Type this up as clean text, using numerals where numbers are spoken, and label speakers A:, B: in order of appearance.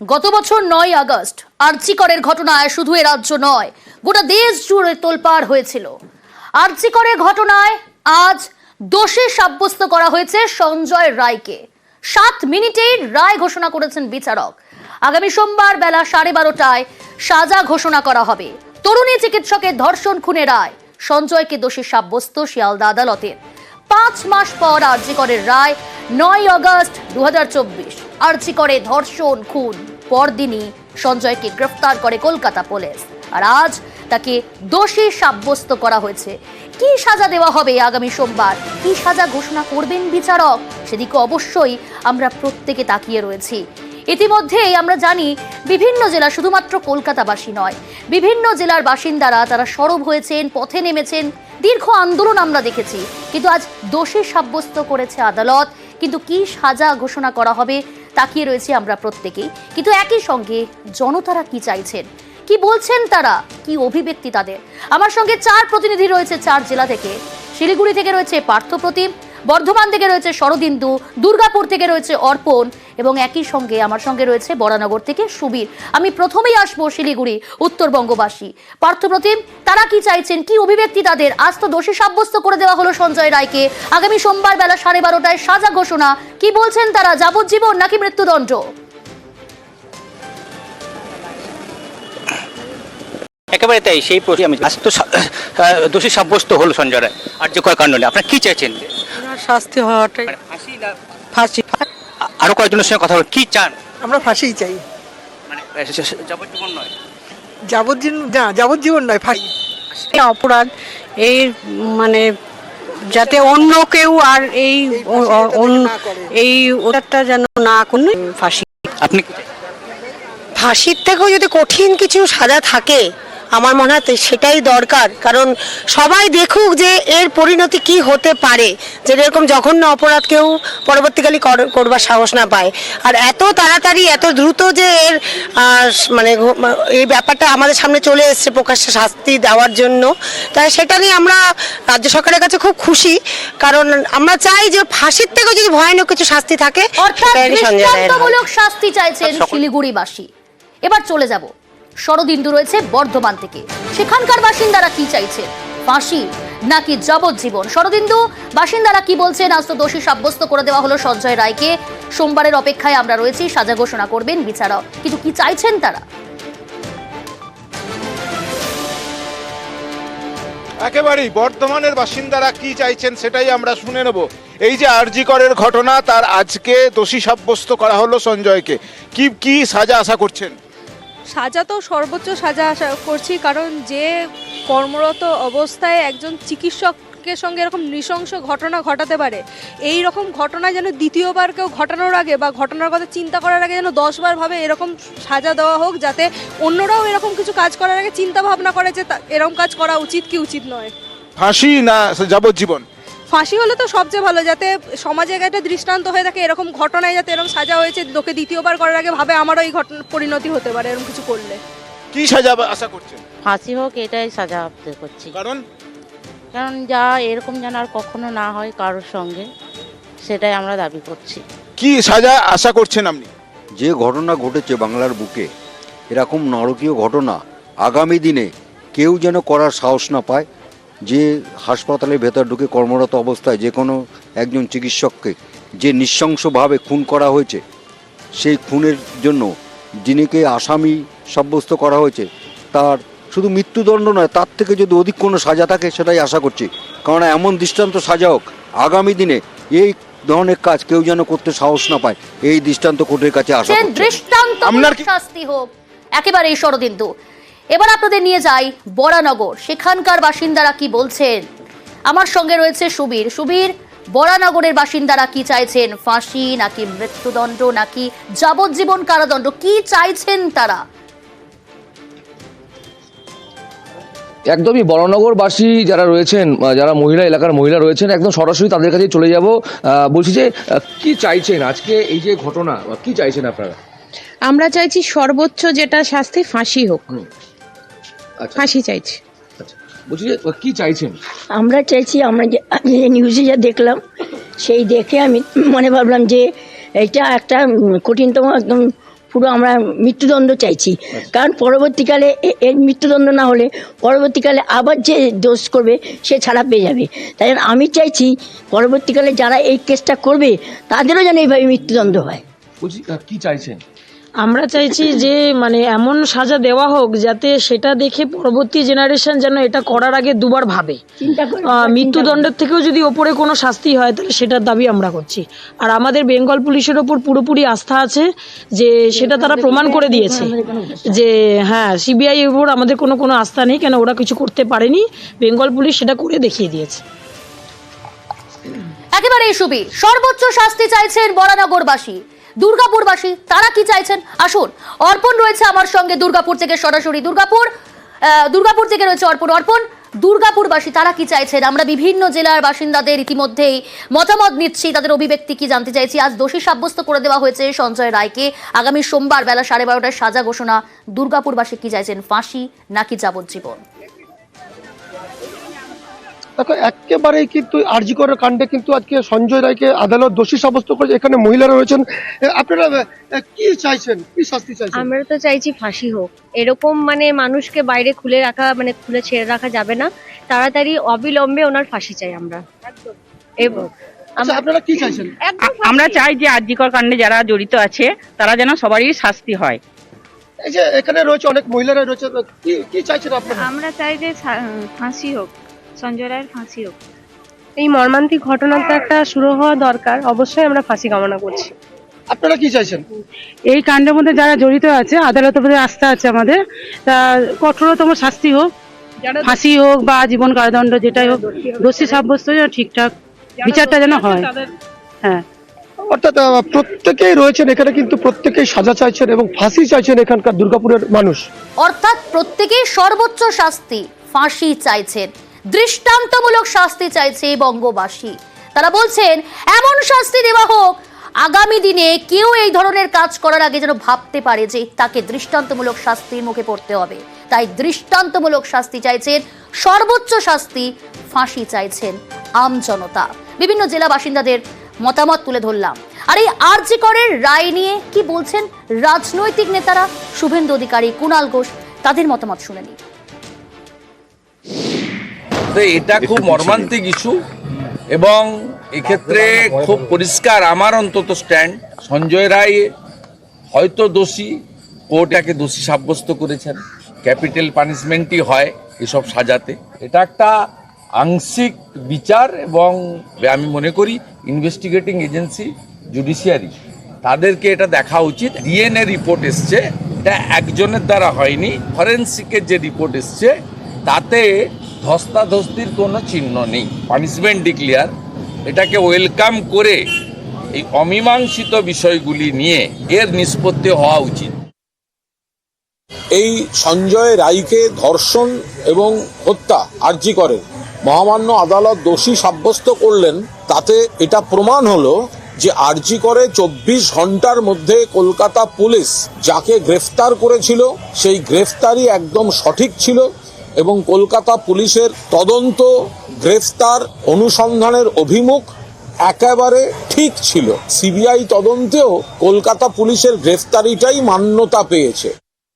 A: গত বছর 9 আগস্ট আরজিকরের ঘটনায় শুধু এ রাজ্য নয় গোটা দেশ জুড়ে তোলপাড় হয়েছিল। আরজিকরের ঘটনায় আজ দোষী সাব্যস্ত করা হয়েছে সঞ্জয় রায়কে। 7 মিনিটেই রায় ঘোষণা করেছেন বিচারক। আগামী সোমবার বেলা 12:30টায় সাজা ঘোষণা করা হবে। তরুণী চিকিৎসকের ধর্ষণ খুনে রায়, সঞ্জয়কে দোষী সাব্যস্ত শিয়ালদা আদালতের। 5 মাস পর আরজিকরের রায় 9 আগস্ট 2024। আরজিকরে ধর্ষণ খুন পরদিনই সঞ্জয়কে গ্রেফতার করে কলকাতা পুলিশ, আর আজ তাকে দোষী সাব্যস্ত করা হয়েছে। কি সাজা দেওয়া হবে আগামী সোমবার, কি সাজা ঘোষণা করবেন বিচারক, সেদিকে অবশ্যই আমরা প্রত্যেকে তাকিয়ে রয়েছি। ইতিমধ্যেই আমরা জানি বিভিন্ন জেলা, শুধুমাত্র কলকাতাবাসী নয়, বিভিন্ন জেলার বাসিন্দারা তারা সরব হয়েছেন, পথে নেমেছেন, দীর্ঘ আন্দোলন আমরা দেখেছি। কিন্তু আজ দোষী সাব্যস্ত করেছে আদালত। কিন্তু কি সাজা ঘোষণা করা হবে তাকিয়ে রয়েছে আমরা প্রত্যেকেই। কিন্তু একই সঙ্গে জনতারা কি চাইছেন, কি বলছেন তারা, কি অভিব্যক্তি তাদের। আমার সঙ্গে 4 প্রতিনিধি রয়েছে 4 জেলা থেকে। শিলিগুড়ি থেকে রয়েছে পার্থপ্রতিম, বর্ধমান থেকে রয়েছে শরদিন্দু, দুর্গাপুর থেকে রয়েছে অর্পণ এবং একই সঙ্গে আমার সঙ্গে রয়েছে বরানগর থেকে সুবীর। আমি প্রথমেই আসবো শিলিগুড়ি, উত্তরবঙ্গবাসী। পার্থপ্রতিম, তারা কি চাইছেন, কি অভিব্যক্তি তাদের? আজ তো দোষী সাব্যস্ত করে দেওয়া হলো সঞ্জয় রায়কে। আগামী সোমবার বেলা 12:30টায় সাজা ঘোষণা। কি বলছেন তারা, যাবজ্জীবন নাকি মৃত্যুদণ্ড?
B: একেবারে তাই, সেই প্রশ্ন আমি আজ তো দোষী সাব্যস্ত হলো সঞ্জয় রায় আরজিকর কাণ্ডে। আপনারা কি চাইছেন?
C: শাস্তি হওয়াটাই। ফাঁসি।
B: আরো কয়েকজনের সঙ্গে কথা বল, কি চান?
C: আমরা ফাঁসিই চাই।
B: মানে যাবজ্জীবন নয়,
C: যাবজ্জীবন নয়, ফাঁসি।
D: অপরাধ এই মানে যাতে অন্য কেউ আর এই ওটা যেন না কোনো ফাঁসি।
B: আপনি
E: ফাঁসির থেকেও যদি কঠিন কিছু সাজা থাকে আমার মনে হয় সেটাই দরকার। কারণ সবাই দেখুক যে এর পরিণতি কি হতে পারে, যে এরকম জঘন্য অপরাধ কেউ পরবর্তীকালে করবার সাহস না পায়। আর এত তাড়াতাড়ি এত দ্রুত যে এর মানে এই ব্যাপারটা আমাদের সামনে চলে এসছে প্রকাশ্যে শাস্তি দেওয়ার জন্য, তাই সেটা নিয়ে আমরা রাজ্য সরকারের কাছে খুব খুশি। কারণ আমরা চাই যে ফাঁসির থেকেও যদি ভয়ানক কিছু শাস্তি থাকে,
A: অর্থাৎ দৃষ্টান্তমূলক শাস্তি চাইছেন শিলিগুড়িবাসী। এবার চলে যাব শরদিন্দু রয়েছে বর্ধমান থেকে। সেখানকার বাসিন্দারা কি চাইছেন, ফাঁসি নাকি যাবজ্জীবন? শরদিন্দু, বাসিন্দারা কি বলছেন? আজ তো দোষী সাব্যস্ত করে দেওয়া হলো সঞ্জয় রায়কে। সোমবারের অপেক্ষায় আমরা রয়েছি, সাজা ঘোষণা করবেন বিচারক। কিন্তু কি চাইছেন তারা?
F: একেবারেই বর্ধমানের বাসিন্দারা কি চাইছেন সেটাই আমরা শুনে নেব। এই যে আরজিকরের ঘটনা, তার আজকে দোষী সাব্যস্ত করা হলো সঞ্জয়কে, কি সাজা আশা করছেন?
G: সাজা তো সর্বোচ্চ সাজা আশা করছি, কারণ যে কর্মরত অবস্থায় একজন চিকিৎসকের সঙ্গে এরকম নৃশংস ঘটনা ঘটাতে পারে, এই রকম ঘটনা যেন দ্বিতীয়বার কেউ ঘটানোর আগে বা ঘটনার কথা চিন্তা করার আগে যেন 10 বার ভাবে এরকম সাজা দেওয়া হোক, যাতে অন্যরাও এরকম কিছু কাজ করার আগে চিন্তা ভাবনা করে যে এরকম কাজ করা উচিত কি উচিত নয়।
F: ফাঁসি না যাবজ্জীবন?
G: ফাঁসি হলে তো সবচেয়ে ভালো, যাতে সমাজে একটা দৃষ্টান্ত হয়ে থাকে। এরকম ঘটনায় যাতে এরকম সাজা হয়েছে, লোকে দ্বিতীয়বার করার আগে ভাবে আমারও এই ঘটনা পরিণতি হতে পারে এরকম কিছু করলে।
F: কি সাজা আশা করছেন?
H: ফাঁসি হোক, এটাই সাজা করছি।
F: কারণ
H: যা এরকম যেন আর কখনো না হয় কারোর সঙ্গে, সেটাই আমরা দাবি করছি।
F: কি সাজা আশা করছেন আপনি?
I: যে ঘটনা ঘটেছে বাংলার বুকে, এরকম নরকীয় ঘটনা আগামী দিনে কেউ যেন করার সাহস না পায়। যে হাসপাতালের ভেতর ঢুকে কর্মরত অবস্থায় যে কোনো একজন চিকিৎসককে যে নৃশংসভাবে খুন করা হয়েছে, সেই খুনের জন্য যিনিকে আসামি সাব্যস্ত করা হয়েছে, তার শুধু মৃত্যুদণ্ড নয়, তার থেকে যদি অধিক কোনো সাজা থাকে সেটাই আশা করছি। কারণ এমন দৃষ্টান্ত সাজা হোক আগামী দিনে এই ধরনের কাজ কেউ যেন করতে সাহস না পায়, এই দৃষ্টান্ত কোর্টের কাছে আশা করছি।
A: দৃষ্টান্তমূলক শাস্তি হোক একেবারে শরদিন্দু। এবার আপনাদের নিয়ে যাই বরানগর। সেখানকার বাসিন্দারা কি বলছেন? আমার সঙ্গে রয়েছে সুবীর। সুবীর, বরানগরের বাসিন্দারা কি চাইছেন, ফাঁসি নাকি মৃত্যুদণ্ড নাকি যাবজ্জীবন কারাদণ্ড, কি চাইছেন তারা?
J: একদমই বরানগরবাসী যারা রয়েছেন, যারা এলাকার মহিলা রয়েছেন, একদম সরাসরি তাদের কাছে চলে যাব। বলছি যে কি চাইছেন আজকে এই যে ঘটনা, কি চাইছেন আপনারা?
D: আমরা চাইছি সর্বোচ্চ যেটা শাস্তি, ফাঁসি হোক। ফাঁসি চাইছি।
J: বলছি যে কি চাইছেন?
K: আমরা চাইছি, আমরা যে নিউজে যা দেখলাম সেই দেখে আমি মনে ভাবলাম যে এটা একটা কঠিনতম একদম পুরো আমরা মৃত্যুদণ্ড চাইছি, কারণ পরবর্তীকালে এর মৃত্যুদণ্ড না হলে পরবর্তীকালে আবার যে দোষ করবে সে ছাড়া পেয়ে যাবে। তাই জন্য আমি চাইছি পরবর্তীকালে যারা এই কেসটা করবে তাদেরও যেন এইভাবে মৃত্যুদণ্ড হয়।
J: বলছি কি চাইছেন?
C: আমরা চাইছি যে মানে এমন সাজা দেওয়া হোক যাতে সেটা দেখে পরবর্তী জেনারেশন যেন এটা করার আগে দুবার ভাবে।
K: চিন্তা করে
C: মৃত্যুদণ্ডের থেকেও যদি ওপরে কোনো শাস্তি হয় তাহলে সেটার দাবি আমরা করছি। আর আমাদের বেঙ্গল পুলিশের ওপর পুরোপুরি আস্থা আছে যে সেটা তারা প্রমাণ করে দিয়েছে যে হ্যাঁ, সিবিআই এর উপর আমাদের কোনো আস্থা নেই, কেন ওরা কিছু করতে পারেনি, বেঙ্গল পুলিশ সেটা করে দেখিয়ে দিয়েছে।
A: একেবারে সুবীর, সর্বোচ্চ শাস্তি চাইছেন বরানগরবাসী, দুর্গাপুরবাসী তারা কি চাইছেন আসুন। অর্পণ রয়েছে আমার সঙ্গে দুর্গাপুর থেকে সরাসরি। দুর্গাপুর থেকে রয়েছে অর্পণ। দুর্গাপুরবাসী তারা কি চাইছেন? আমরা বিভিন্ন জেলার বাসিন্দাদের ইতিমধ্যেই মতামত নিচ্ছি, তাদের অভিব্যক্তি কি জানতে চাইছি। আজ দোষী সাব্যস্ত করে দেওয়া হয়েছে সঞ্জয় রায়কে। আগামী সোমবার বেলা 12:30টায় সাজা ঘোষণা। দুর্গাপুরবাসী কি চাইছেন, ফাঁসি নাকি যাবজ্জীবন?
L: দেখো, একেবারেই কিন্তু আরজি করের কাণ্ডে কিন্তু আজকে সঞ্জয় রায়কে আদালত দোষী সাব্যস্ত করেছে। এখানে মহিলারা রয়েছেন, আপনারা কি চাইছেন, কি শাস্তি চাইছেন?
G: আমরা তো চাইছি ফাঁসি হোক। এরকম মানে মানুষকে বাইরে খুলে রাখা, মানে খুলে ছেড়ে রাখা যাবে না। তাড়াতাড়ি অবিলম্বে ওনার ফাঁসি চাই আমরা। এবং
L: আপনারা কি চাইছেন?
H: আমরা চাই যে আরজিকর কাণ্ডে যারা জড়িত আছে তারা যেন সবারই শাস্তি হয়।
L: এই যে এখানে রয়েছে অনেক মহিলারা রয়েছে, কি চাইছেন আপনারা?
G: আমরা চাই যে ফাঁসি হোক, সঞ্জয় রায়ের ফাঁসি হোক। এই মর্মান্তিক ঘটনাটা একটা শুরু হওয়া দরকার, অবশ্যই আমরা ফাঁসি কামনা করছি।
L: আপনারা কি চাইছেন?
C: এই কাণ্ডের মধ্যে যারা জড়িত আছে আদালতের প্রতি আস্থা আছে আমাদের, তা কঠোরতম শাস্তি হোক, ফাঁসি হোক বা জীবন কারাদণ্ড যেটাই হোক, দোষী সাব্যস্ত যেন ঠিকঠাক বিচারটা যেন হয়। হ্যাঁ,
L: অর্থাৎ প্রত্যেকেই রয়েছেন এখানে, কিন্তু প্রত্যেকেই সাজা চাইছেন এবং ফাঁসি চাইছেন এখানকার দুর্গাপুরের মানুষ।
A: অর্থাৎ প্রত্যেকেই সর্বোচ্চ শাস্তি, ফাঁসি চাইছেন, দৃষ্টান্তমূলক শাস্তি চাইছে বঙ্গবাসী। তারা বলছেন এমন শাস্তি দেওয়া হোক আগামী দিনে কেউ এই ধরনের কাজ করার আগে যেন ভাবতে পারে যে তাকে দৃষ্টান্তমূলক শাস্তির মুখে পড়তে হবে। তাই দৃষ্টান্তমূলক শাস্তি চাইছেন, সর্বোচ্চ শাস্তি, ফাঁসি চাইছেন আমজনতা। বিভিন্ন জেলা বাসিন্দাদের মতামত তুলে ধরলাম। আর এই আরজি করের রায় নিয়ে কি বলছেন রাজনৈতিক নেতারা, শুভেন্দু অধিকারী, কুণাল ঘোষ, তাদের মতামত শুনে নিই।
M: এটা খুব মর্মান্তিক ইস্যু এবং এক্ষেত্রে খুব পরিষ্কার আমার অন্তত স্ট্যান্ড, সঞ্জয় রায় হয়তো দোষী, কোর্ট একে দোষী সাব্যস্ত করেছেন, ক্যাপিটাল পানিশমেন্টই হয় এসব সাজাতে। এটা একটা আংশিক বিচার এবং আমি মনে করি ইনভেস্টিগেটিং এজেন্সি, জুডিশিয়ারি, তাদেরকে এটা দেখা উচিত। ডিএনএ রিপোর্ট এসছে, এটা একজনের দ্বারা হয়নি, ফরেন্সিকের যে রিপোর্ট এসছে তাতে ধস্তাধস্তির কোনো চিহ্ন নেই, পানিশমেন্ট ডিক্লেয়ার। এটাকে ওয়েলকাম করে এই অমীমাংসিত বিষয়গুলি নিয়ে এর নিষ্পত্তি হওয়া উচিত।
N: এই সঞ্জয় রায়কে ধর্ষণ এবং হত্যা আরজি করেন মহামান্য আদালত দোষী সাব্যস্ত করলেন। তাতে এটা প্রমাণ হলো যে আরজি করে 24 ঘন্টার মধ্যে কলকাতা পুলিশ যাকে গ্রেফতার করেছিল সেই গ্রেফতারই একদম সঠিক ছিল এবং কলকাতা পুলিশের তদন্ত, গ্রেফতার, অনুসন্ধানের অভিমুখ একেবারে ঠিক ছিল। সিবিআই তদন্তেও কলকাতা পুলিশের গ্রেফতারিটাই মান্যতা পেয়েছে।